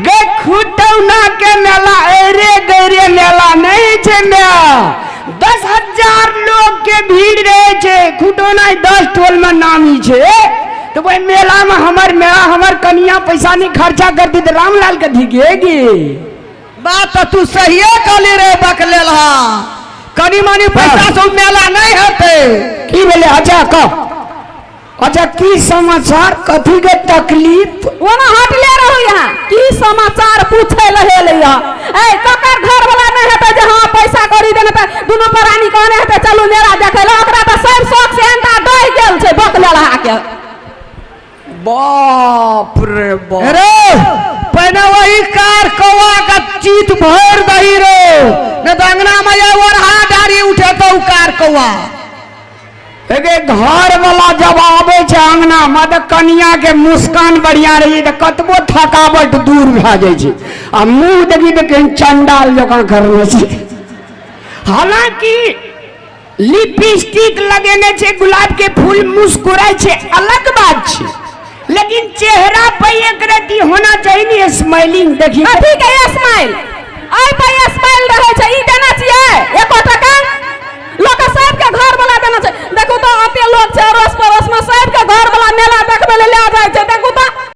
गे खुटौना के मेला अरे गरे मेला नहीं छे मेला 10,000 लोग के भीड़ रहे छे खुटौना 10 टोल में नामी छे तो भाई मेला में हमार कनिया पैसा नहीं खर्चा करती तो रामलाल के धिगेगी बात तो तू सही कहली रे बकलेल कनी मनी पैसा से मेला नहीं होते की बोले अच्छा कह अच्छा की समाचार कथी के तकलीफ ओना हट ले रहो यहाँ की समाचार पूछे लहे ले ए ककर घर वाला नहीं है जे हां पैसा करी देने पे दोनों प्राणी कहने है चलो मेला देखे ला ओकरा त सब शौक से एंटा डोइ गेल छै बकले लहा के बाप रे बाप रे पहले वही कार कौवा का चीत भर दही रे न दंगना में ओरहा डारी उठे तो कार कौवा एगे घर वाला जब आवे छे अंगना में तो कनिया के मुस्कान बढ़िया रही तो कतबो थकावट दूर भ जाय छे आ मुंह देखी तो कहीं चंडाल जका करने छे हालांकि लिपस्टिक लगेने छे गुलाब के फूल मुस्कुराए छे अलग बात छे लेकिन चेहरा पे एक रति होना चाहिए स्माइलिंग देखिए ठीक है स्माइल आई पे स्माइल रहे छे ई देना चाहिए 1 टका लोग सब के घर वाला देना चाहिए देखो तो अते लोग छे अड़ोस पड़ोस में सब के घर वाला मेला देखबे ले आ जाय छे देखो तो